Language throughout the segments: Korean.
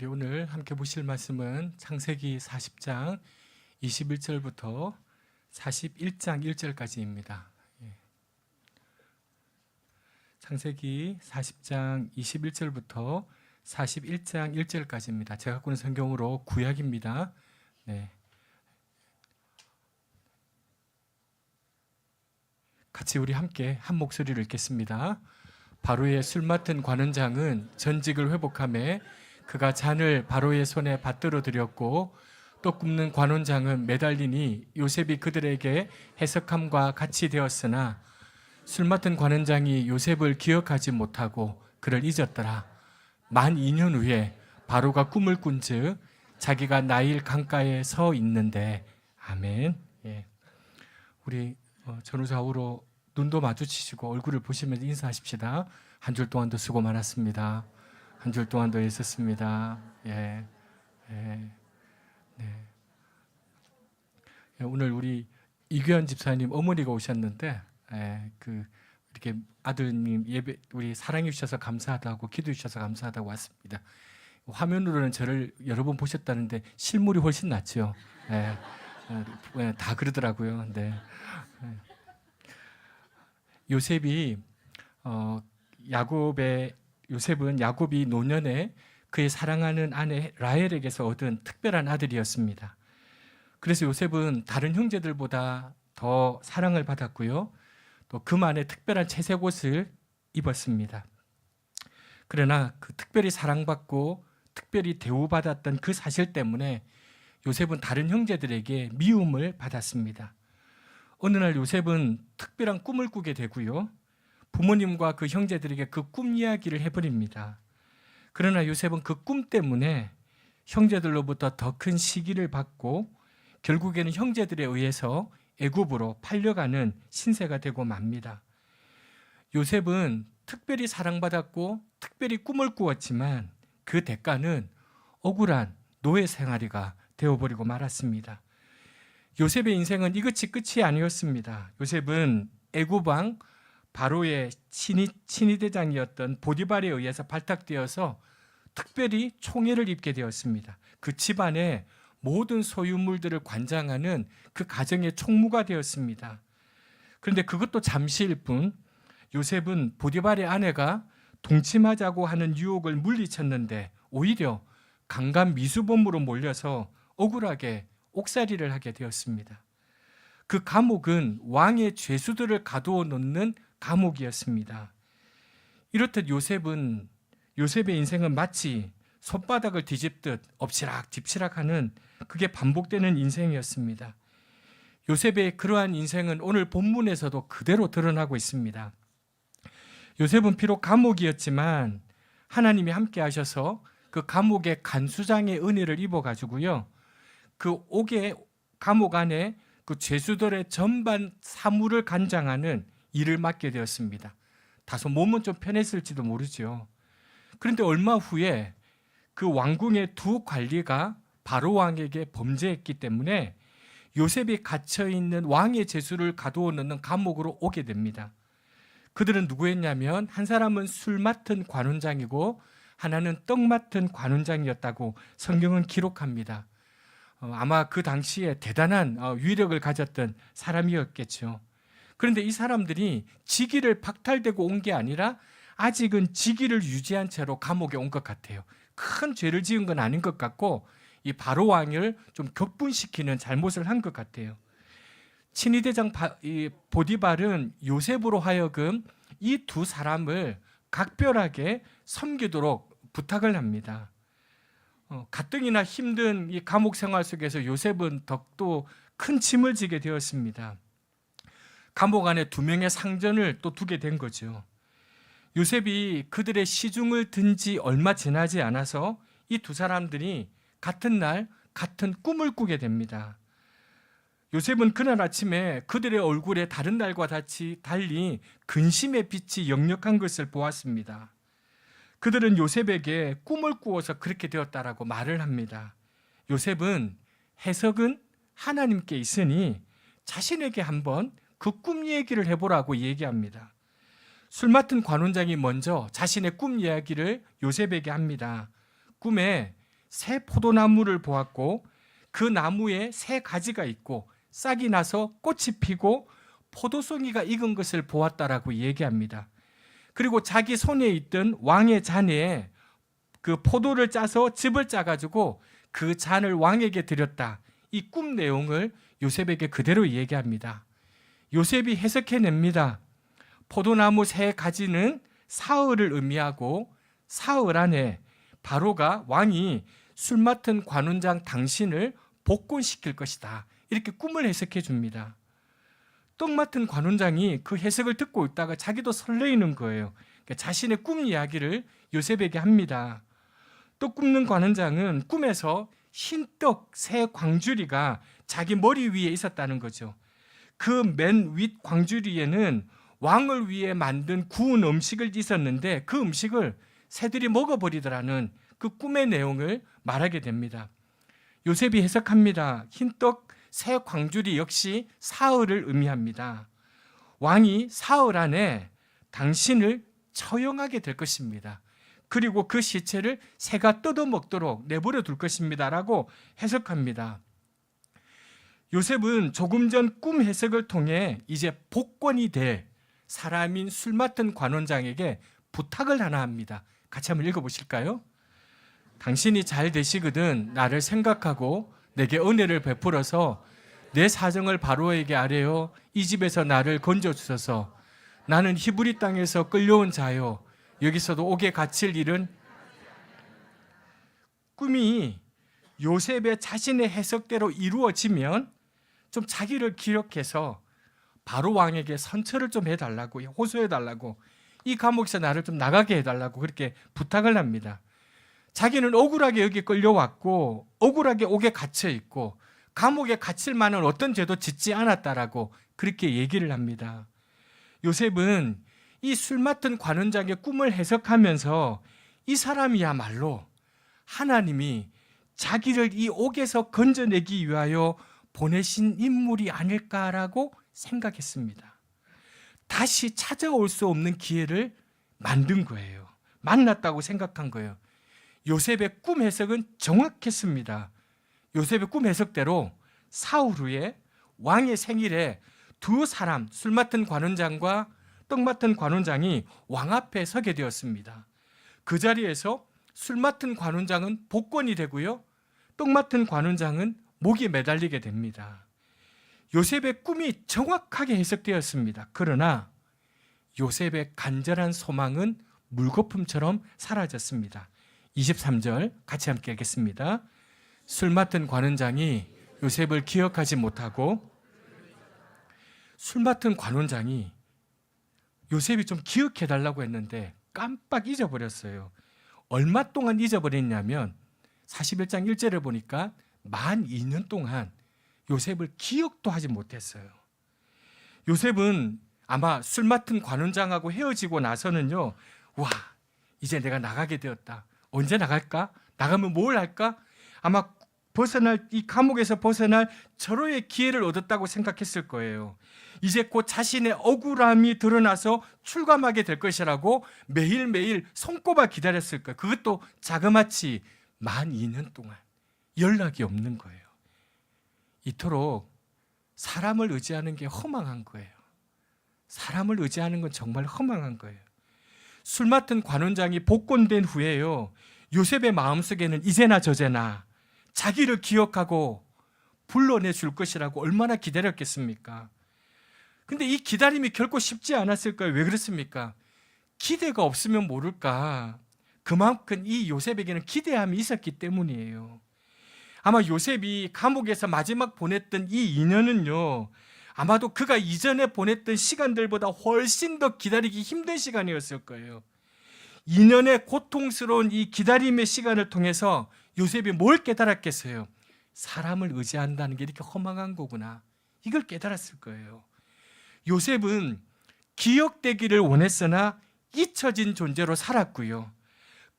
우리 오늘 함께 보실 말씀은 창세기 40장 21절부터 41장 1절까지입니다. 창세기 40장 21절부터 41장 1절까지입니다. 제가 갖고 있는 성경으로 구약입니다. 네. 같이 우리 함께 한 목소리를 읽겠습니다. 바로의 술 맡은 관원장은 전직을 회복하며 그가 잔을 바로의 손에 받들어 드렸고, 또 굽는 관원장은 매달리니 요셉이 그들에게 해석함과 같이 되었으나 술 맡은 관원장이 요셉을 기억하지 못하고 그를 잊었더라. 만 2년 후에 바로가 꿈을 꾼즉 자기가 나일 강가에 서 있는데. 아멘. 예. 우리 전후좌우로 눈도 마주치시고 얼굴을 보시면서 인사하십시다. 한 줄 동안도 수고 많았습니다. 한 줄 동안도 있었습니다. 예. 예. 네. 오늘 우리 이규현 집사님 어머니가 오셨는데, 이렇게 아드님 예배 우리 사랑해 주셔서 감사하다고 기도해 주셔서 감사하다고 왔습니다. 화면으로는 저를 여러 번 보셨다는데 실물이 훨씬 낫죠. 다 그러더라고요. 네. 요셉은 야곱이 노년에 그의 사랑하는 아내 라헬에게서 얻은 특별한 아들이었습니다. 그래서 요셉은 다른 형제들보다 더 사랑을 받았고요. 또 그만의 특별한 채색 옷을 입었습니다. 그러나 그 특별히 사랑받고 특별히 대우받았던 그 사실 때문에 요셉은 다른 형제들에게 미움을 받았습니다. 어느 날 요셉은 특별한 꿈을 꾸게 되고요. 부모님과 그 형제들에게 그 꿈 이야기를 해버립니다. 그러나 요셉은 그 꿈 때문에 형제들로부터 더 큰 시기를 받고 결국에는 형제들에 의해서 애굽으로 팔려가는 신세가 되고 맙니다. 요셉은 특별히 사랑받았고 특별히 꿈을 꾸었지만 그 대가는 억울한 노예 생활이가 되어버리고 말았습니다. 요셉의 인생은 이것이 끝이 아니었습니다. 요셉은 애굽 왕 바로의 친위대장이었던 보디발에 의해서 발탁되어서 특별히 총애를 입게 되었습니다. 그 집안의 모든 소유물들을 관장하는 그 가정의 총무가 되었습니다. 그런데 그것도 잠시일 뿐, 요셉은 보디발의 아내가 동침하자고 하는 유혹을 물리쳤는데 오히려 강간 미수범으로 몰려서 억울하게 옥살이를 하게 되었습니다. 그 감옥은 왕의 죄수들을 가두어 놓는 감옥이었습니다. 이렇듯 요셉의 인생은 마치 손바닥을 뒤집듯 엎치락뒤치락하는 그게 반복되는 인생이었습니다. 요셉의 그러한 인생은 오늘 본문에서도 그대로 드러나고 있습니다. 요셉은 비록 감옥이었지만 하나님이 함께 하셔서 그 감옥의 간수장의 은혜를 입어가지고요, 그 감옥 안에 그 죄수들의 전반 사무를 관장하는 일을 맡게 되었습니다. 다소 몸은 좀 편했을지도 모르죠. 그런데 얼마 후에 그 왕궁의 두 관리가 바로 왕에게 범죄했기 때문에 요셉이 갇혀있는 왕의 죄수를 가두어 놓는 감옥으로 오게 됩니다. 그들은 누구였냐면 한 사람은 술 맡은 관원장이고 하나는 떡 맡은 관원장이었다고 성경은 기록합니다. 아마 그 당시에 대단한 위력을 가졌던 사람이었겠죠. 그런데 이 사람들이 직위를 박탈되고 온 게 아니라 아직은 직위를 유지한 채로 감옥에 온 것 같아요. 큰 죄를 지은 건 아닌 것 같고 이 바로 왕을 좀 격분시키는 잘못을 한 것 같아요. 친위대장 보디발은 요셉으로 하여금 이 두 사람을 각별하게 섬기도록 부탁을 합니다. 가뜩이나 힘든 이 감옥 생활 속에서 요셉은 더욱더 큰 짐을 지게 되었습니다. 감옥 안에 2명의 상전을 또 두게 된 거죠. 요셉이 그들의 시중을 든 지 얼마 지나지 않아서 이 두 사람들이 같은 날 같은 꿈을 꾸게 됩니다. 요셉은 그날 아침에 그들의 얼굴에 다른 날과 달리 근심의 빛이 역력한 것을 보았습니다. 그들은 요셉에게 꿈을 꾸어서 그렇게 되었다라고 말을 합니다. 요셉은 해석은 하나님께 있으니 자신에게 한번 그 꿈 얘기를 해보라고 얘기합니다. 술 맡은 관원장이 먼저 자신의 꿈 이야기를 요셉에게 합니다. 꿈에 새 포도나무를 보았고 그 나무에 새 가지가 있고 싹이 나서 꽃이 피고 포도송이가 익은 것을 보았다라고 얘기합니다. 그리고 자기 손에 있던 왕의 잔에 그 포도를 짜서 즙을 짜가지고 그 잔을 왕에게 드렸다. 이 꿈 내용을 요셉에게 그대로 얘기합니다. 요셉이 해석해냅니다. 포도나무 새 가지는 사흘을 의미하고 사흘 안에 바로가 왕이 술 맡은 관원장 당신을 복권시킬 것이다. 이렇게 꿈을 해석해 줍니다. 떡 맡은 관원장이 그 해석을 듣고 있다가 자기도 설레이는 거예요. 그러니까 자신의 꿈 이야기를 요셉에게 합니다. 떡 굽는 관원장은 꿈에서 흰떡 새 광주리가 자기 머리 위에 있었다는 거죠. 그 맨 윗 광주리에는 왕을 위해 만든 구운 음식을 있었는데 그 음식을 새들이 먹어버리더라는 그 꿈의 내용을 말하게 됩니다. 요셉이 해석합니다. 흰떡 새 광주리 역시 사흘을 의미합니다. 왕이 사흘 안에 당신을 처형하게 될 것입니다. 그리고 그 시체를 새가 뜯어먹도록 내버려 둘 것입니다 라고 해석합니다. 요셉은 조금 전 꿈 해석을 통해 이제 복권이 될 사람인 술 맡은 관원장에게 부탁을 하나 합니다. 같이 한번 읽어보실까요? 당신이 잘 되시거든 나를 생각하고 내게 은혜를 베풀어서 내 사정을 바로에게 아뢰어 이 집에서 나를 건져주소서. 나는 히브리 땅에서 끌려온 자요 여기서도 옥에 갇힐 일은. 꿈이 요셉의 자신의 해석대로 이루어지면 좀 자기를 기억해서 바로 왕에게 선처를 좀 해달라고, 호소해달라고, 이 감옥에서 나를 좀 나가게 해달라고 그렇게 부탁을 합니다. 자기는 억울하게 여기 끌려왔고 억울하게 옥에 갇혀있고 감옥에 갇힐 만한 어떤 죄도 짓지 않았다라고 그렇게 얘기를 합니다. 요셉은 이 술 맡은 관원장의 꿈을 해석하면서 이 사람이야말로 하나님이 자기를 이 옥에서 건져내기 위하여 보내신 인물이 아닐까라고 생각했습니다. 다시 찾아올 수 없는 기회를 만든 거예요. 만났다고 생각한 거예요. 요셉의 꿈 해석은 정확했습니다. 요셉의 꿈 해석대로 사흘 후에 왕의 생일에 두 사람, 술 맡은 관원장과 떡 맡은 관원장이 왕 앞에 서게 되었습니다. 그 자리에서 술 맡은 관원장은 복권이 되고요, 떡 맡은 관원장은 목이 매달리게 됩니다. 요셉의 꿈이 정확하게 해석되었습니다. 그러나 요셉의 간절한 소망은 물거품처럼 사라졌습니다. 23절 같이 함께 읽겠습니다. 술 맡은 관원장이 요셉을 기억하지 못하고, 술 맡은 관원장이 요셉이 좀 기억해달라고 했는데 깜빡 잊어버렸어요. 얼마 동안 잊어버렸냐면 41장 1절을 보니까 만 2년 동안 요셉을 기억도 하지 못했어요. 요셉은 아마 술 맡은 관원장하고 헤어지고 나서는요, 와, 이제 내가 나가게 되었다. 언제 나갈까? 나가면 뭘 할까? 아마 이 감옥에서 벗어날 절호의 기회를 얻었다고 생각했을 거예요. 이제 곧 자신의 억울함이 드러나서 출감하게 될 것이라고 매일매일 손꼽아 기다렸을 거예요. 그것도 자그마치 만 2년 동안 연락이 없는 거예요. 이토록 사람을 의지하는 게 허망한 거예요. 사람을 의지하는 건 정말 허망한 거예요. 술 맡은 관원장이 복권된 후에요, 요셉의 마음속에는 이제나 저제나 자기를 기억하고 불러내 줄 것이라고 얼마나 기다렸겠습니까? 근데 이 기다림이 결코 쉽지 않았을 거예요. 왜 그렇습니까? 기대가 없으면 모를까, 그만큼 이 요셉에게는 기대함이 있었기 때문이에요. 아마 요셉이 감옥에서 마지막 보냈던 이 2년은요, 아마도 그가 이전에 보냈던 시간들보다 훨씬 더 기다리기 힘든 시간이었을 거예요. 2년의 고통스러운 이 기다림의 시간을 통해서 요셉이 뭘 깨달았겠어요? 사람을 의지한다는 게 이렇게 허망한 거구나. 이걸 깨달았을 거예요. 요셉은 기억되기를 원했으나 잊혀진 존재로 살았고요,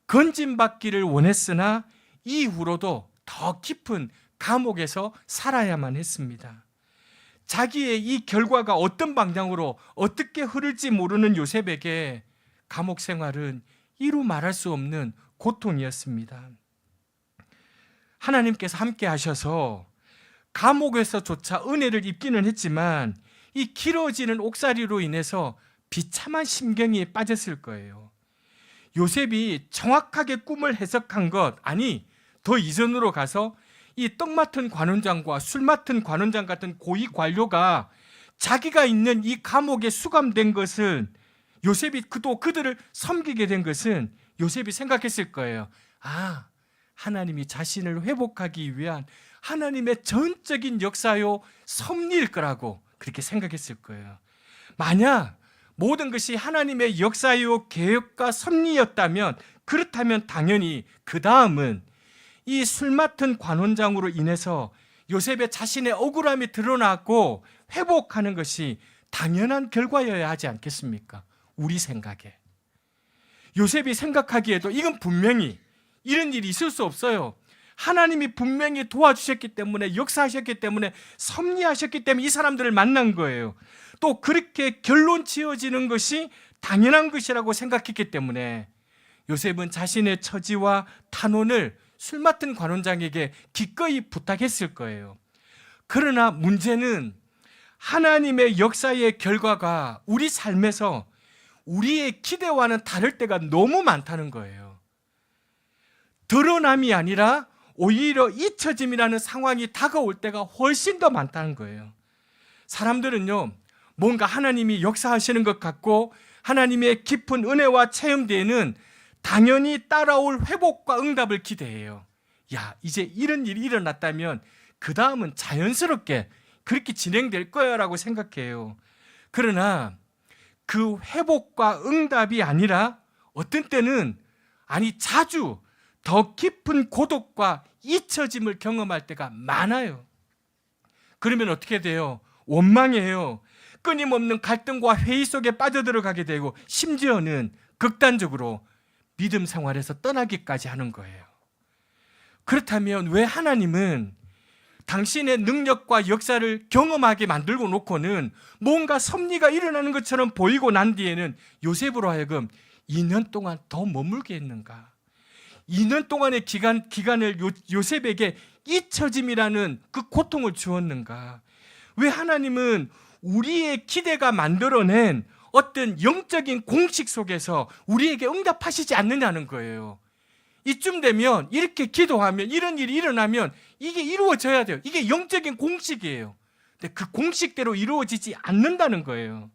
건진받기를 원했으나 이후로도 더 깊은 감옥에서 살아야만 했습니다. 자기의 이 결과가 어떤 방향으로 어떻게 흐를지 모르는 요셉에게 감옥 생활은 이루 말할 수 없는 고통이었습니다. 하나님께서 함께 하셔서 감옥에서조차 은혜를 입기는 했지만 이 길어지는 옥살이로 인해서 비참한 심경에 빠졌을 거예요. 요셉이 정확하게 꿈을 해석한 것, 아니 더 이전으로 가서 이 떡 맡은 관원장과 술 맡은 관원장 같은 고위 관료가 자기가 있는 이 감옥에 수감된 것은 요셉이 그들을 섬기게 된 것은 요셉이 생각했을 거예요. 아, 하나님이 자신을 회복하기 위한 하나님의 전적인 역사요 섭리일 거라고 그렇게 생각했을 거예요. 만약 모든 것이 하나님의 역사요 계획과 섭리였다면, 그렇다면 당연히 그 다음은 이 술 맡은 관원장으로 인해서 요셉의 자신의 억울함이 드러났고 회복하는 것이 당연한 결과여야 하지 않겠습니까? 우리 생각에. 요셉이 생각하기에도 이건 분명히 이런 일이 있을 수 없어요. 하나님이 분명히 도와주셨기 때문에, 역사하셨기 때문에, 섭리하셨기 때문에 이 사람들을 만난 거예요. 또 그렇게 결론 지어지는 것이 당연한 것이라고 생각했기 때문에 요셉은 자신의 처지와 탄원을 술 맡은 관원장에게 기꺼이 부탁했을 거예요. 그러나 문제는 하나님의 역사의 결과가 우리 삶에서 우리의 기대와는 다를 때가 너무 많다는 거예요. 드러남이 아니라 오히려 잊혀짐이라는 상황이 다가올 때가 훨씬 더 많다는 거예요. 사람들은요, 뭔가 하나님이 역사하시는 것 같고 하나님의 깊은 은혜와 체험 뒤에는 당연히 따라올 회복과 응답을 기대해요. 야, 이제 이런 일이 일어났다면 그 다음은 자연스럽게 그렇게 진행될 거야 라고 생각해요. 그러나 그 회복과 응답이 아니라 어떤 때는, 아니 자주 더 깊은 고독과 잊혀짐을 경험할 때가 많아요. 그러면 어떻게 돼요? 원망해요. 끊임없는 갈등과 회의 속에 빠져들어가게 되고 심지어는 극단적으로 믿음 생활에서 떠나기까지 하는 거예요. 그렇다면 왜 하나님은 당신의 능력과 역사를 경험하게 만들고 놓고는 뭔가 섭리가 일어나는 것처럼 보이고 난 뒤에는 요셉으로 하여금 2년 동안 더 머물게 했는가? 2년 동안의 기간을 요셉에게 잊혀짐이라는 그 고통을 주었는가? 왜 하나님은 우리의 기대가 만들어낸 어떤 영적인 공식 속에서 우리에게 응답하시지 않느냐는 거예요. 이쯤 되면 이렇게 기도하면, 이런 일이 일어나면 이게 이루어져야 돼요. 이게 영적인 공식이에요. 근데 그 공식대로 이루어지지 않는다는 거예요.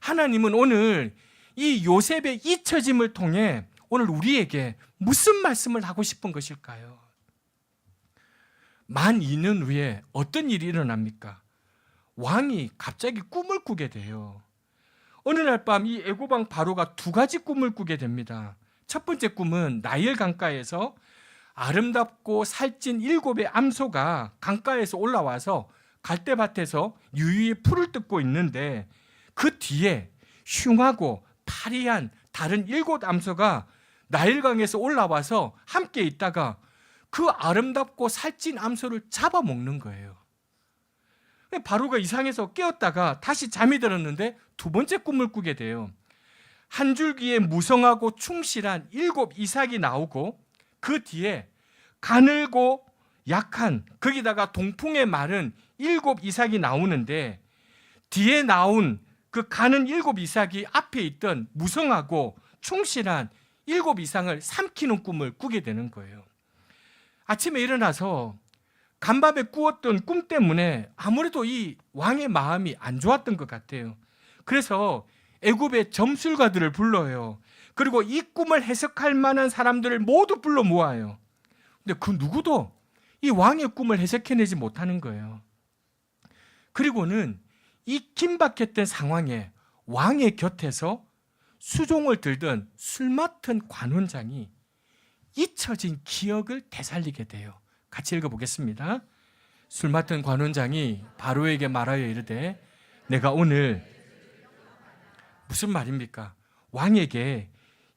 하나님은 오늘 이 요셉의 잊혀짐을 통해 오늘 우리에게 무슨 말씀을 하고 싶은 것일까요? 만 2년 후에 어떤 일이 일어납니까? 왕이 갑자기 꿈을 꾸게 돼요. 어느 날 밤 이 애고방 바로가 2가지 꿈을 꾸게 됩니다. 첫 번째 꿈은 나일 강가에서 아름답고 살찐 7의 암소가 강가에서 올라와서 갈대밭에서 유유히 풀을 뜯고 있는데 그 뒤에 흉하고 파리한 다른 7 암소가 나일강에서 올라와서 함께 있다가 그 아름답고 살찐 암소를 잡아먹는 거예요. 바로가 이상해서 깨었다가 다시 잠이 들었는데 2번째 꿈을 꾸게 돼요. 한 줄기에 무성하고 충실한 7 이삭이 나오고 그 뒤에 가늘고 약한, 거기다가 동풍에 마른 7 이삭이 나오는데 뒤에 나온 그 가는 7 이삭이 앞에 있던 무성하고 충실한 7 이삭을 삼키는 꿈을 꾸게 되는 거예요. 아침에 일어나서 간밤에 꾸었던 꿈 때문에 아무래도 이 왕의 마음이 안 좋았던 것 같아요. 그래서 애굽의 점술가들을 불러요. 그리고 이 꿈을 해석할 만한 사람들을 모두 불러 모아요. 근데 그 누구도 이 왕의 꿈을 해석해내지 못하는 거예요. 그리고는 이 긴박했던 상황에 왕의 곁에서 수종을 들던 술 맡은 관원장이 잊혀진 기억을 되살리게 돼요. 같이 읽어보겠습니다. 술 맡은 관원장이 바로에게 말하여 이르되, 내가 오늘, 무슨 말입니까? 왕에게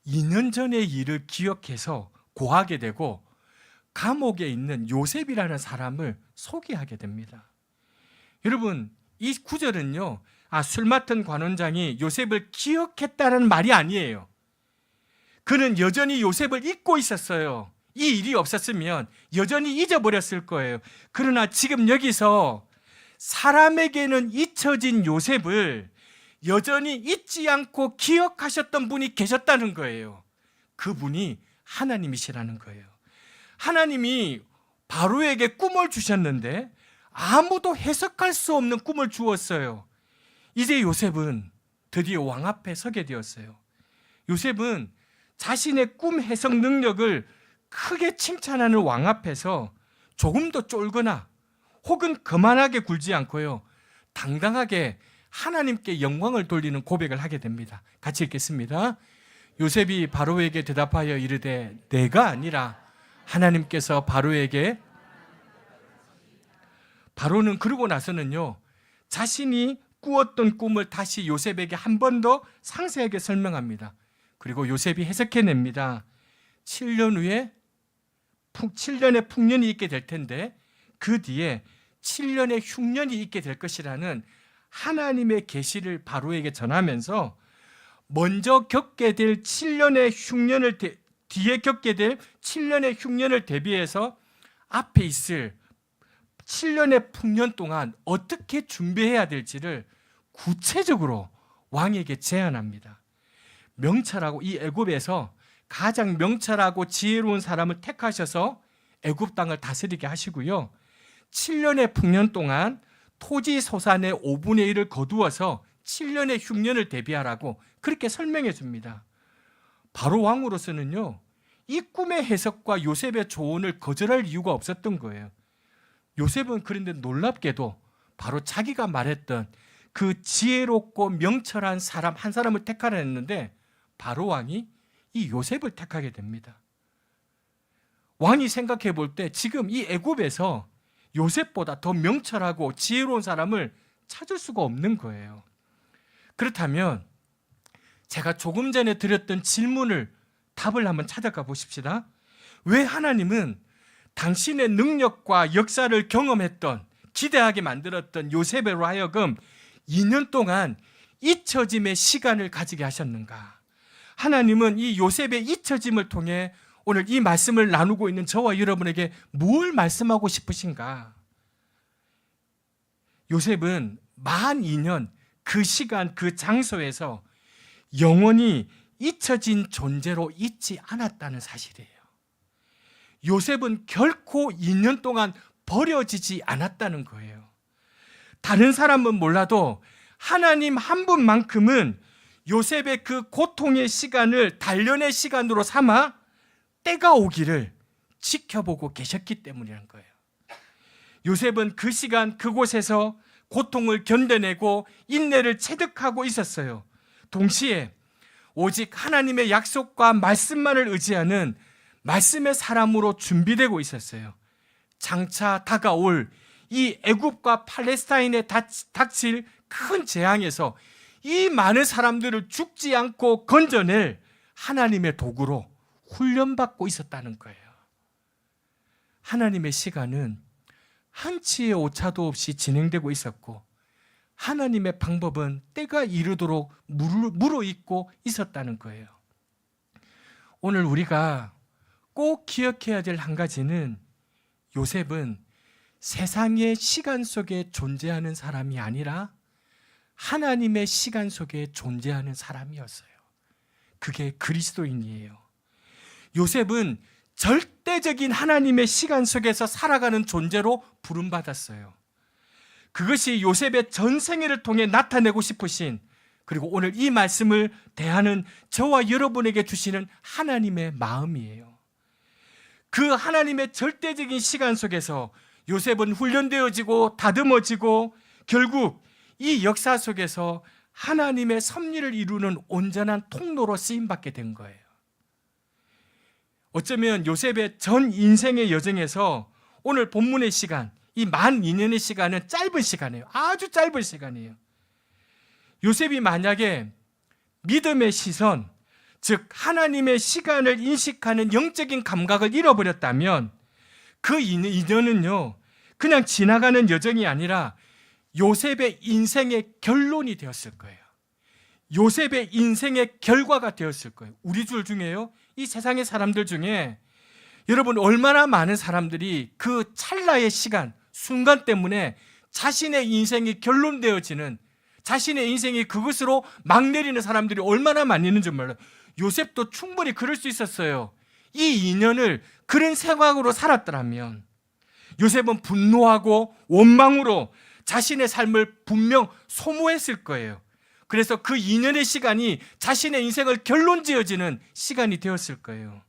2년 전의 일을 기억해서 고하게 되고 감옥에 있는 요셉이라는 사람을 소개하게 됩니다. 여러분, 이 구절은요, 술 맡은 관원장이 요셉을 기억했다는 말이 아니에요. 그는 여전히 요셉을 잊고 있었어요. 이 일이 없었으면 여전히 잊어버렸을 거예요. 그러나 지금 여기서 사람에게는 잊혀진 요셉을 여전히 잊지 않고 기억하셨던 분이 계셨다는 거예요. 그분이 하나님이시라는 거예요. 하나님이 바로에게 꿈을 주셨는데 아무도 해석할 수 없는 꿈을 주었어요. 이제 요셉은 드디어 왕 앞에 서게 되었어요. 요셉은 자신의 꿈 해석 능력을 크게 칭찬하는 왕 앞에서 조금도 쫄거나 혹은 거만하게 굴지 않고요, 당당하게 하나님께 영광을 돌리는 고백을 하게 됩니다. 같이 읽겠습니다. 요셉이 바로에게 대답하여 이르되 내가 아니라 하나님께서 바로에게. 바로는 그러고 나서는요, 자신이 꾸었던 꿈을 다시 요셉에게 한 번 더 상세하게 설명합니다. 그리고 요셉이 해석해냅니다. 7년의 풍년이 있게 될 텐데 그 뒤에 7년의 흉년이 있게 될 것이라는 하나님의 계시를 바로에게 전하면서 먼저 겪게 될 7년의 흉년을 뒤에 겪게 될 7년의 흉년을 대비해서 앞에 있을 7년의 풍년 동안 어떻게 준비해야 될지를 구체적으로 왕에게 제안합니다. 명철하고 이 애굽에서 가장 명철하고 지혜로운 사람을 택하셔서 애굽 땅을 다스리게 하시고요, 7년의 풍년 동안 토지 소산의 5분의 1을 거두어서 7년의 흉년을 대비하라고 그렇게 설명해 줍니다. 바로 왕으로서는요, 이 꿈의 해석과 요셉의 조언을 거절할 이유가 없었던 거예요. 요셉은 그런데 놀랍게도 바로 자기가 말했던 그 지혜롭고 명철한 사람 한 사람을 택하라 했는데 바로 왕이 이 요셉을 택하게 됩니다. 왕이 생각해 볼 때 지금 이 애굽에서 요셉보다 더 명철하고 지혜로운 사람을 찾을 수가 없는 거예요. 그렇다면 제가 조금 전에 드렸던 질문을 답을 한번 찾아가 보십시다. 왜 하나님은 당신의 능력과 역사를 경험했던, 기대하게 만들었던 요셉으로 하여금 2년 동안 잊혀짐의 시간을 가지게 하셨는가? 하나님은 이 요셉의 잊혀짐을 통해 오늘 이 말씀을 나누고 있는 저와 여러분에게 뭘 말씀하고 싶으신가? 요셉은 만 2년 그 시간 그 장소에서 영원히 잊혀진 존재로 있지 않았다는 사실이에요. 요셉은 결코 2년 동안 버려지지 않았다는 거예요. 다른 사람은 몰라도 하나님 한 분만큼은 요셉의 그 고통의 시간을 단련의 시간으로 삼아 때가 오기를 지켜보고 계셨기 때문이라는 거예요. 요셉은 그 시간 그곳에서 고통을 견뎌내고 인내를 체득하고 있었어요. 동시에 오직 하나님의 약속과 말씀만을 의지하는 말씀의 사람으로 준비되고 있었어요. 장차 다가올 이 애굽과 팔레스타인에 닥칠 큰 재앙에서 이 많은 사람들을 죽지 않고 건져낼 하나님의 도구로 훈련받고 있었다는 거예요. 하나님의 시간은 한치의 오차도 없이 진행되고 있었고 하나님의 방법은 때가 이르도록 무르익고 있었다는 거예요. 오늘 우리가 꼭 기억해야 될 한 가지는 요셉은 세상의 시간 속에 존재하는 사람이 아니라 하나님의 시간 속에 존재하는 사람이었어요. 그게 그리스도인이에요. 요셉은 절대적인 하나님의 시간 속에서 살아가는 존재로 부름받았어요. 그것이 요셉의 전생애를 통해 나타내고 싶으신, 그리고 오늘 이 말씀을 대하는 저와 여러분에게 주시는 하나님의 마음이에요. 그 하나님의 절대적인 시간 속에서 요셉은 훈련되어지고 다듬어지고 결국 이 역사 속에서 하나님의 섭리를 이루는 온전한 통로로 쓰임받게 된 거예요. 어쩌면 요셉의 전 인생의 여정에서 오늘 본문의 시간, 이 만 2년의 시간은 짧은 시간이에요. 아주 짧은 시간이에요. 요셉이 만약에 믿음의 시선, 즉 하나님의 시간을 인식하는 영적인 감각을 잃어버렸다면 그 2년은요 그냥 지나가는 여정이 아니라 요셉의 인생의 결론이 되었을 거예요. 요셉의 인생의 결과가 되었을 거예요. 우리 줄 중에요, 이 세상의 사람들 중에 여러분, 얼마나 많은 사람들이 그 찰나의 시간, 순간 때문에 자신의 인생이 결론되어지는, 자신의 인생이 그것으로 막 내리는 사람들이 얼마나 많이 있는 줄 몰라요. 요셉도 충분히 그럴 수 있었어요. 이 2년을 그런 생각으로 살았더라면 요셉은 분노하고 원망으로 자신의 삶을 분명 소모했을 거예요. 그래서 그 2년의 시간이 자신의 인생을 결론지어지는 시간이 되었을 거예요.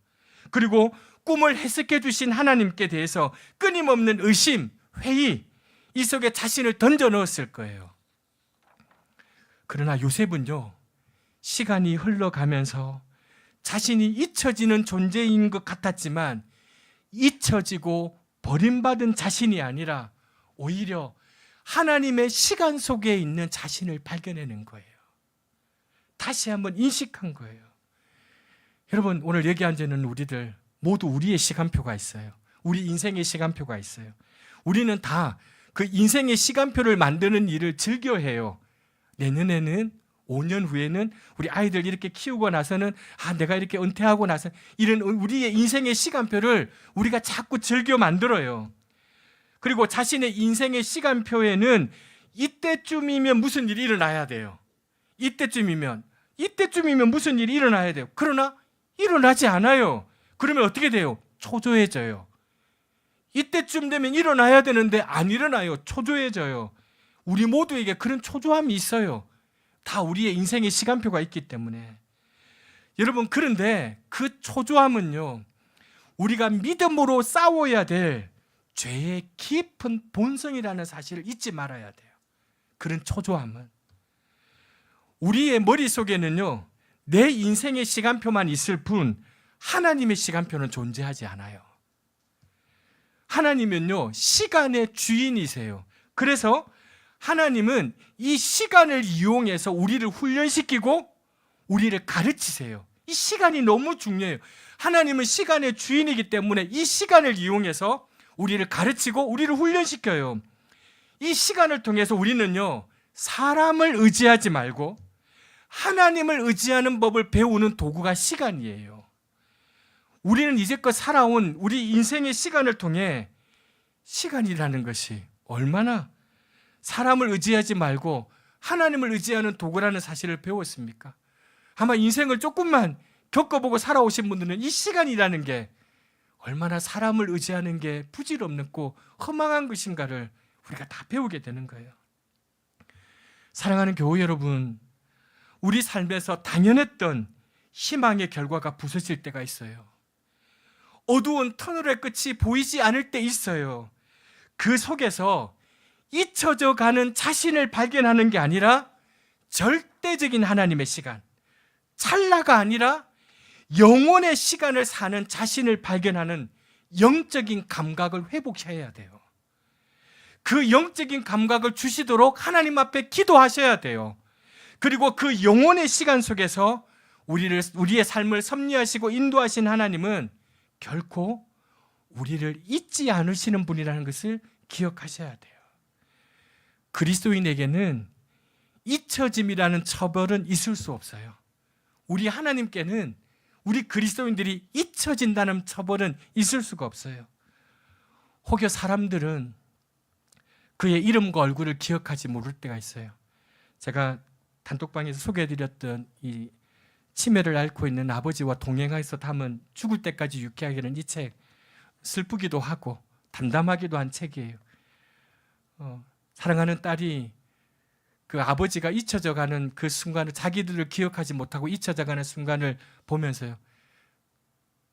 그리고 꿈을 해석해 주신 하나님께 대해서 끊임없는 의심, 회의, 이 속에 자신을 던져 넣었을 거예요. 그러나 요셉은요, 시간이 흘러가면서 자신이 잊혀지는 존재인 것 같았지만 잊혀지고 버림받은 자신이 아니라 오히려 하나님의 시간 속에 있는 자신을 발견해낸 거예요. 다시 한번 인식한 거예요. 여러분, 오늘 여기 앉아있는 우리들 모두 우리의 시간표가 있어요. 우리 인생의 시간표가 있어요. 우리는 다 그 인생의 시간표를 만드는 일을 즐겨해요. 내년에는, 5년 후에는, 우리 아이들 이렇게 키우고 나서는, 내가 이렇게 은퇴하고 나서, 이런 우리의 인생의 시간표를 우리가 자꾸 즐겨 만들어요. 그리고 자신의 인생의 시간표에는 이때쯤이면 무슨 일이 일어나야 돼요. 이때쯤이면 무슨 일이 일어나야 돼요. 그러나 일어나지 않아요. 그러면 어떻게 돼요? 초조해져요. 이때쯤 되면 일어나야 되는데 안 일어나요. 초조해져요. 우리 모두에게 그런 초조함이 있어요. 다 우리의 인생의 시간표가 있기 때문에. 여러분, 그런데 그 초조함은요, 우리가 믿음으로 싸워야 될 죄의 깊은 본성이라는 사실을 잊지 말아야 돼요. 그런 초조함은. 우리의 머릿속에는요, 내 인생의 시간표만 있을 뿐 하나님의 시간표는 존재하지 않아요. 하나님은요, 시간의 주인이세요. 그래서 하나님은 이 시간을 이용해서 우리를 훈련시키고 우리를 가르치세요. 이 시간이 너무 중요해요. 하나님은 시간의 주인이기 때문에 이 시간을 이용해서 우리를 가르치고 우리를 훈련시켜요. 이 시간을 통해서 우리는요, 사람을 의지하지 말고 하나님을 의지하는 법을 배우는 도구가 시간이에요. 우리는 이제껏 살아온 우리 인생의 시간을 통해 시간이라는 것이 얼마나 사람을 의지하지 말고 하나님을 의지하는 도구라는 사실을 배웠습니까? 아마 인생을 조금만 겪어보고 살아오신 분들은 이 시간이라는 게 얼마나 사람을 의지하는 게 부질없고 허망한 것인가를 우리가 다 배우게 되는 거예요. 사랑하는 교회 여러분, 우리 삶에서 당연했던 희망의 결과가 부서질 때가 있어요. 어두운 터널의 끝이 보이지 않을 때 있어요. 그 속에서 잊혀져 가는 자신을 발견하는 게 아니라 절대적인 하나님의 시간, 찰나가 아니라 영혼의 시간을 사는 자신을 발견하는 영적인 감각을 회복해야 돼요. 그 영적인 감각을 주시도록 하나님 앞에 기도하셔야 돼요. 그리고 그 영혼의 시간 속에서 우리의 삶을 섭리하시고 인도하신 하나님은 결코 우리를 잊지 않으시는 분이라는 것을 기억하셔야 돼요. 그리스도인에게는 잊혀짐이라는 처벌은 있을 수 없어요. 우리 하나님께는 우리 그리스도인들이 잊혀진다는 처벌은 있을 수가 없어요. 혹여 사람들은 그의 이름과 얼굴을 기억하지 못할 때가 있어요. 제가 단톡방에서 소개해드렸던 이 치매를 앓고 있는 아버지와 동행해서 담은 죽을 때까지 유쾌하게는 이 책, 슬프기도 하고 담담하기도 한 책이에요. 사랑하는 딸이 그 아버지가 잊혀져가는 그 순간을, 자기들을 기억하지 못하고 잊혀져가는 순간을 보면서요,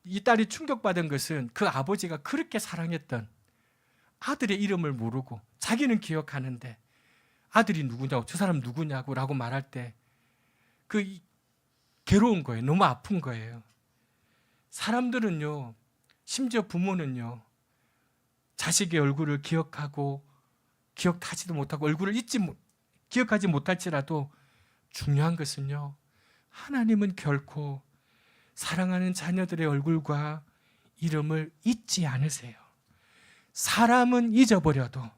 이 딸이 충격받은 것은 그 아버지가 그렇게 사랑했던 아들의 이름을 모르고 자기는 기억하는데 아들이 누구냐고, 저 사람 누구냐고 라고 말할 때 그 괴로운 거예요. 너무 아픈 거예요. 사람들은요, 심지어 부모는요, 자식의 얼굴을 기억하고 기억하지도 못하고 얼굴을 기억하지 못할지라도 중요한 것은요, 하나님은 결코 사랑하는 자녀들의 얼굴과 이름을 잊지 않으세요. 사람은 잊어버려도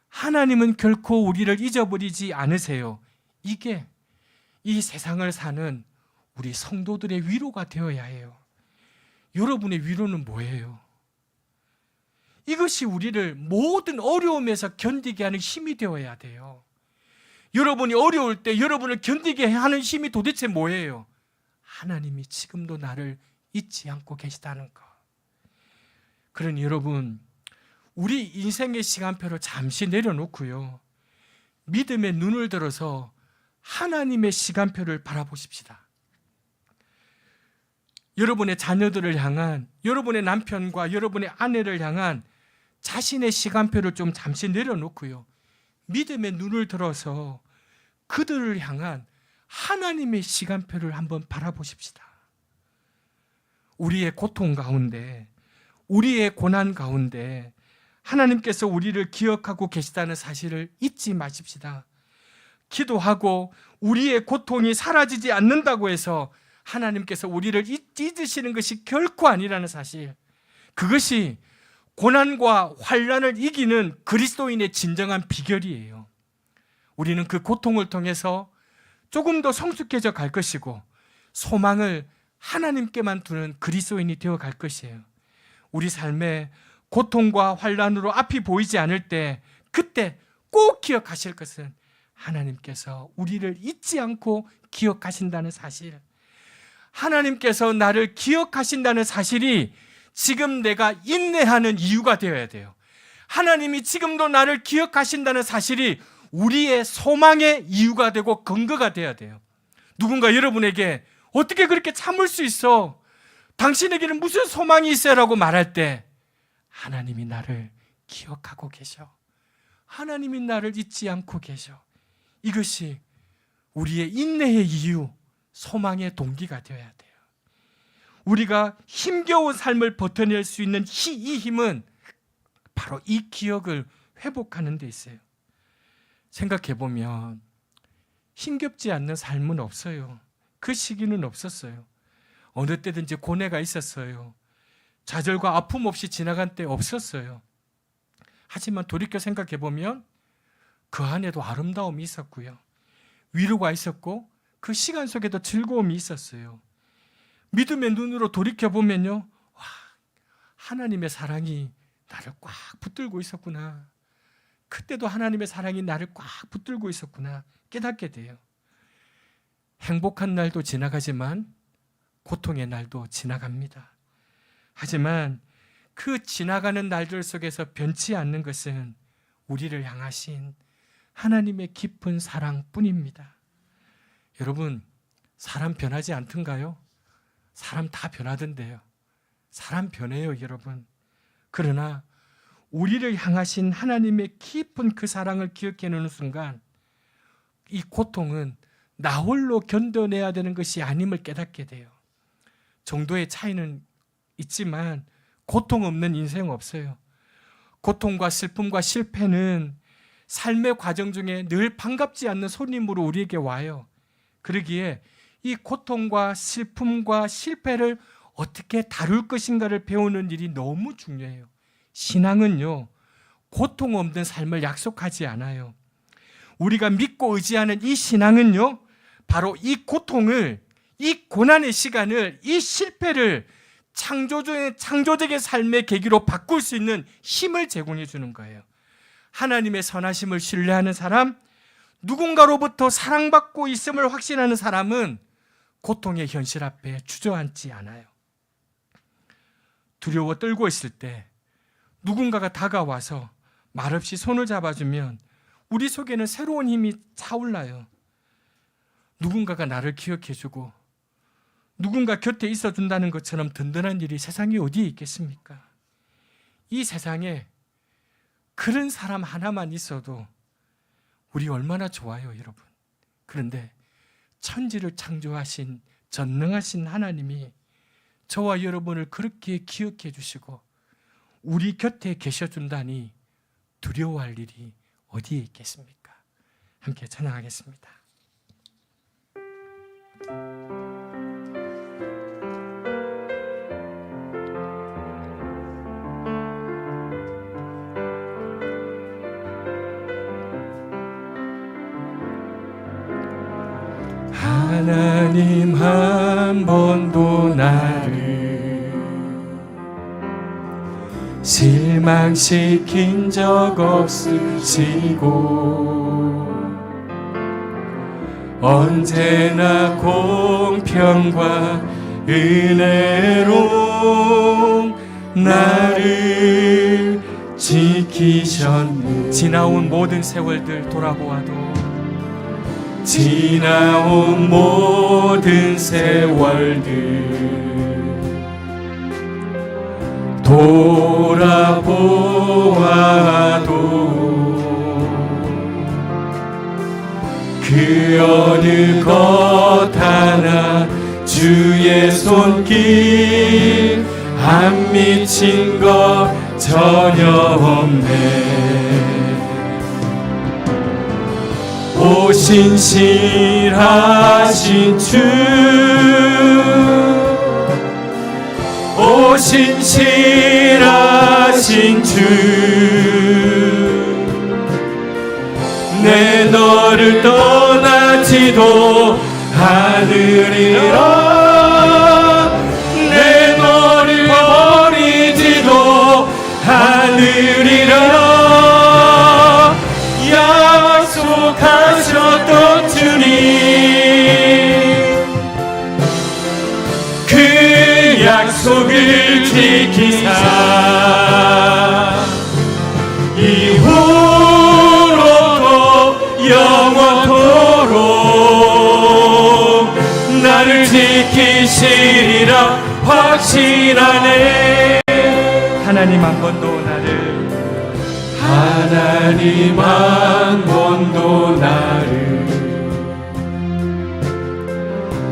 하나님은 결코 우리를 잊어버리지 않으세요. 이게 이 세상을 사는 우리 성도들의 위로가 되어야 해요. 여러분의 위로는 뭐예요? 이것이 우리를 모든 어려움에서 견디게 하는 힘이 되어야 돼요. 여러분이 어려울 때 여러분을 견디게 하는 힘이 도대체 뭐예요? 하나님이 지금도 나를 잊지 않고 계시다는 것. 그러니 여러분, 우리 인생의 시간표를 잠시 내려놓고요, 믿음의 눈을 들어서 하나님의 시간표를 바라보십시다. 여러분의 자녀들을 향한, 여러분의 남편과 여러분의 아내를 향한 자신의 시간표를 좀 잠시 내려놓고요, 믿음의 눈을 들어서 그들을 향한 하나님의 시간표를 한번 바라보십시다. 우리의 고통 가운데, 우리의 고난 가운데 하나님께서 우리를 기억하고 계시다는 사실을 잊지 마십시다. 기도하고 우리의 고통이 사라지지 않는다고 해서 하나님께서 우리를 잊으시는 것이 결코 아니라는 사실, 그것이 고난과 환난을 이기는 그리스도인의 진정한 비결이에요. 우리는 그 고통을 통해서 조금 더 성숙해져 갈 것이고 소망을 하나님께만 두는 그리스도인이 되어 갈 것이에요. 우리 삶에 고통과 환난으로 앞이 보이지 않을 때, 그때 꼭 기억하실 것은 하나님께서 우리를 잊지 않고 기억하신다는 사실, 하나님께서 나를 기억하신다는 사실이 지금 내가 인내하는 이유가 되어야 돼요. 하나님이 지금도 나를 기억하신다는 사실이 우리의 소망의 이유가 되고 근거가 되어야 돼요. 누군가 여러분에게 어떻게 그렇게 참을 수 있어? 당신에게는 무슨 소망이 있어요? 라고 말할 때 하나님이 나를 기억하고 계셔. 하나님이 나를 잊지 않고 계셔. 이것이 우리의 인내의 이유, 소망의 동기가 되어야 돼요. 우리가 힘겨운 삶을 버텨낼 수 있는 이 힘은 바로 이 기억을 회복하는 데 있어요. 생각해보면 힘겹지 않는 삶은 없어요. 그 시기는 없었어요. 어느 때든지 고뇌가 있었어요. 좌절과 아픔 없이 지나간 때 없었어요. 하지만 돌이켜 생각해보면 그 안에도 아름다움이 있었고요, 위로가 있었고 그 시간 속에도 즐거움이 있었어요. 믿음의 눈으로 돌이켜보면요, 와, 하나님의 사랑이 나를 꽉 붙들고 있었구나. 그때도 하나님의 사랑이 나를 꽉 붙들고 있었구나 깨닫게 돼요. 행복한 날도 지나가지만 고통의 날도 지나갑니다. 하지만 그 지나가는 날들 속에서 변치 않는 것은 우리를 향하신 하나님의 깊은 사랑뿐입니다. 여러분, 사람 변하지 않던가요? 사람 다 변하던데요. 사람 변해요, 여러분. 그러나 우리를 향하신 하나님의 깊은 그 사랑을 기억해내는 순간 이 고통은 나 홀로 견뎌내야 되는 것이 아님을 깨닫게 돼요. 정도의 차이는 있지만 고통 없는 인생 없어요. 고통과 슬픔과 실패는 삶의 과정 중에 늘 반갑지 않는 손님으로 우리에게 와요. 그러기에 이 고통과 슬픔과 실패를 어떻게 다룰 것인가를 배우는 일이 너무 중요해요. 신앙은요, 고통 없는 삶을 약속하지 않아요. 우리가 믿고 의지하는 이 신앙은요, 바로 이 고통을, 이 고난의 시간을, 이 실패를 창조적인 삶의 계기로 바꿀 수 있는 힘을 제공해 주는 거예요. 하나님의 선하심을 신뢰하는 사람, 누군가로부터 사랑받고 있음을 확신하는 사람은 고통의 현실 앞에 주저앉지 않아요. 두려워 떨고 있을 때 누군가가 다가와서 말없이 손을 잡아주면 우리 속에는 새로운 힘이 차올라요. 누군가가 나를 기억해주고 누군가 곁에 있어준다는 것처럼 든든한 일이 세상에 어디에 있겠습니까? 이 세상에 그런 사람 하나만 있어도 우리 얼마나 좋아요, 여러분. 그런데 천지를 창조하신 전능하신 하나님이 저와 여러분을 그렇게 기억해 주시고 우리 곁에 계셔준다니 두려워할 일이 어디에 있겠습니까? 함께 찬양하겠습니다. 하나님 한 번도 나를 실망시킨 적 없으시고 언제나 공평과 은혜로 나를 지키셨네. 지나온 모든 세월들 돌아보아도 지나온 모든 세월들 돌아보아도 그 어느 것 하나 주의 손길 안 미친 것 전혀 없네. 오 신실하신 주, 오 신실하신 주, 내 너를 떠나지도 않으리라. 내 너를 버리지도 않으리라. 약속하셨던 주님, 그 약속을 지키사 이후로도 영원토록 나를 지키시리라 확신하네. 하나님 한 번도 나를, 하나님 한 번도 나를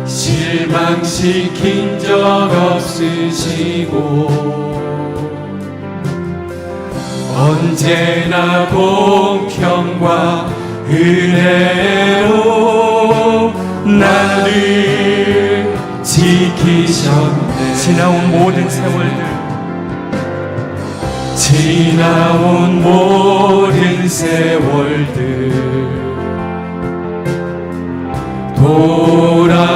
실망시킨 적 없으시고 언제나 공평과 은혜로 나를 지키셨네. 지나온 모든 세월들, 지나온 모든 세월들 돌아보아도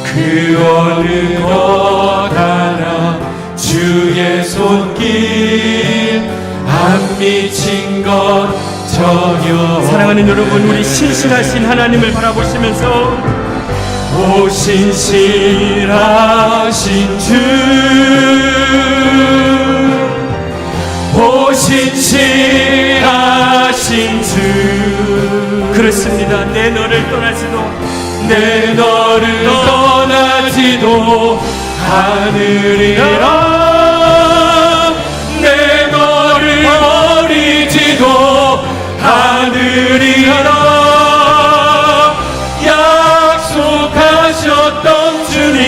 그 어느 것 하나 주의 손길 안 미친 것 전혀. 사랑하는 여러분, 우리 신실하신 하나님을 바라보시면서 오 신실하신 주, 오 신실하신 주, 그렇습니다. 내 너를 떠나지도 않으리라. 내 너를 버리지도 않으리라. 약속하셨던 주님,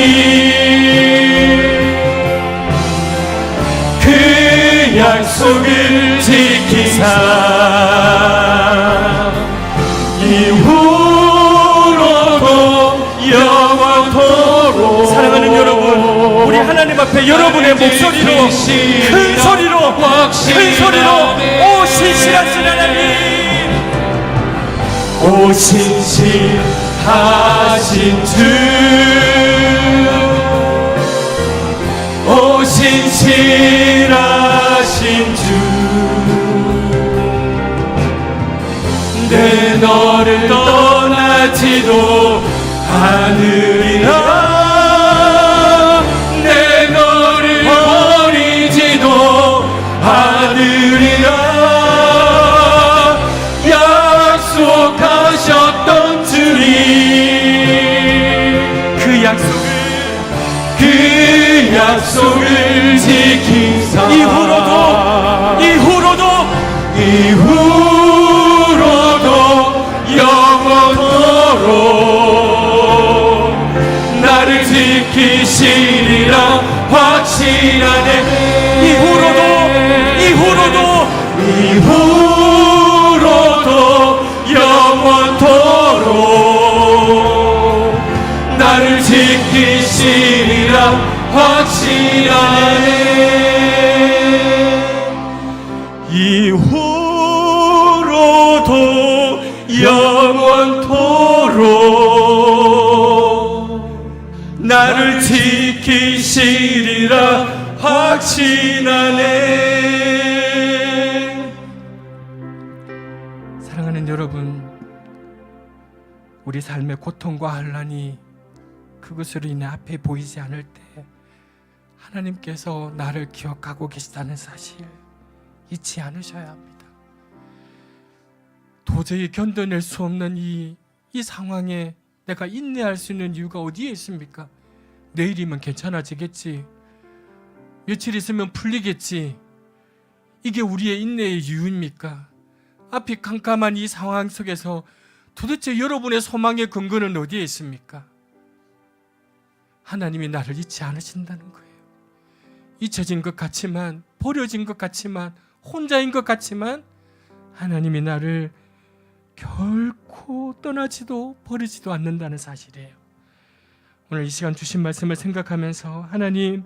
그 약속을 지키사 이후로도 영원토록. 사랑하는 여러분, 우리 하나님 앞에 여러분의 목소리로 큰 소리로 오 신실하신 하나님, 오 신실하신 주, 오 신실하신 주, 내 너를 떠나지도 않으리라. 내 너를 버리지도 않으리라. 약속하셨던 주님, 그 약속을 지키사 이후로도 영원토록 나를 지키시리라 확신하네. 이후로도 영원토록 나를 지키시리라 확신하네. 이후로도 영원토록 나를 지키시리라 확신하네. 사랑하는 여러분, 우리 삶의 고통과 환난이 그것으로 인해 앞에 보이지 않을 때 하나님께서 나를 기억하고 계시다는 사실 잊지 않으셔야 합니다. 도저히 견뎌낼 수 없는 이 상황에 내가 인내할 수 있는 이유가 어디에 있습니까? 내일이면 괜찮아지겠지, 며칠 있으면 풀리겠지, 이게 우리의 인내의 이유입니까? 앞이 캄캄한 이 상황 속에서 도대체 여러분의 소망의 근거는 어디에 있습니까? 하나님이 나를 잊지 않으신다는 거예요. 잊혀진 것 같지만, 버려진 것 같지만, 혼자인 것 같지만 하나님이 나를 결코 떠나지도 버리지도 않는다는 사실이에요. 오늘 이 시간 주신 말씀을 생각하면서 하나님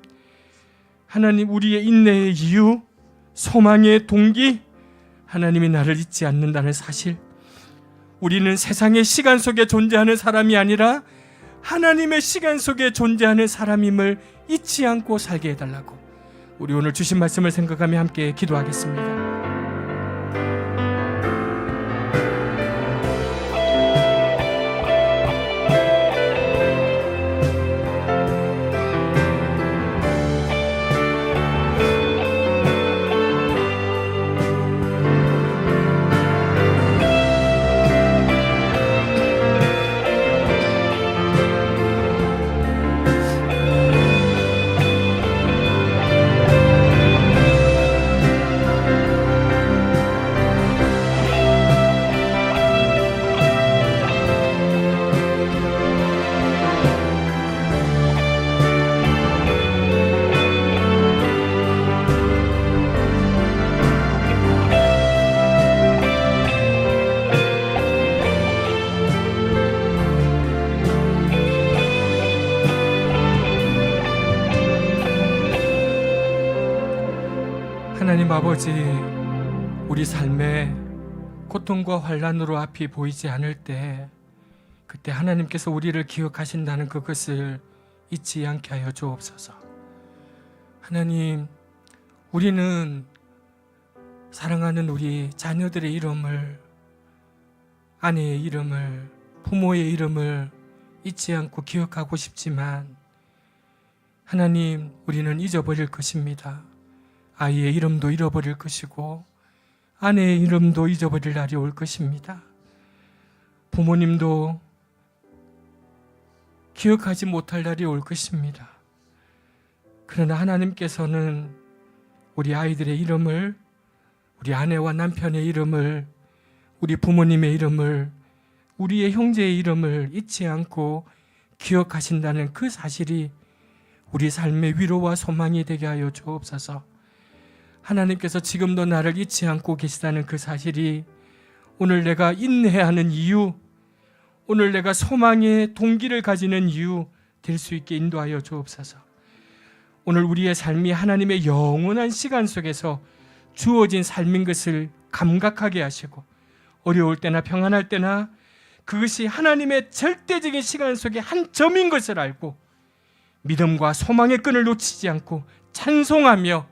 우리의 인내의 이유, 소망의 동기, 하나님이 나를 잊지 않는다는 사실, 우리는 세상의 시간 속에 존재하는 사람이 아니라 하나님의 시간 속에 존재하는 사람임을 잊지 않고 살게 해달라고, 우리 오늘 주신 말씀을 생각하며 함께 기도하겠습니다. 하나님 아버지, 우리 삶에 고통과 환난으로 앞이 보이지 않을 때 그때 하나님께서 우리를 기억하신다는 그것을 잊지 않게 하여 주옵소서. 하나님, 우리는 사랑하는 우리 자녀들의 이름을, 아내의 이름을, 부모의 이름을 잊지 않고 기억하고 싶지만 하나님, 우리는 잊어버릴 것입니다. 아이의 이름도 잃어버릴 것이고 아내의 이름도 잊어버릴 날이 올 것입니다. 부모님도 기억하지 못할 날이 올 것입니다. 그러나 하나님께서는 우리 아이들의 이름을, 우리 아내와 남편의 이름을, 우리 부모님의 이름을, 우리의 형제의 이름을 잊지 않고 기억하신다는 그 사실이 우리 삶의 위로와 소망이 되게 하여 주옵소서. 하나님께서 지금도 나를 잊지 않고 계시다는 그 사실이 오늘 내가 인내해야 하는 이유, 오늘 내가 소망의 동기를 가지는 이유 될 수 있게 인도하여 주옵소서. 오늘 우리의 삶이 하나님의 영원한 시간 속에서 주어진 삶인 것을 감각하게 하시고, 어려울 때나 평안할 때나 그것이 하나님의 절대적인 시간 속의 한 점인 것을 알고 믿음과 소망의 끈을 놓치지 않고 찬송하며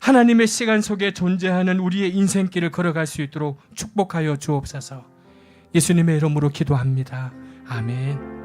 하나님의 시간 속에 존재하는 우리의 인생길을 걸어갈 수 있도록 축복하여 주옵소서. 예수님의 이름으로 기도합니다. 아멘.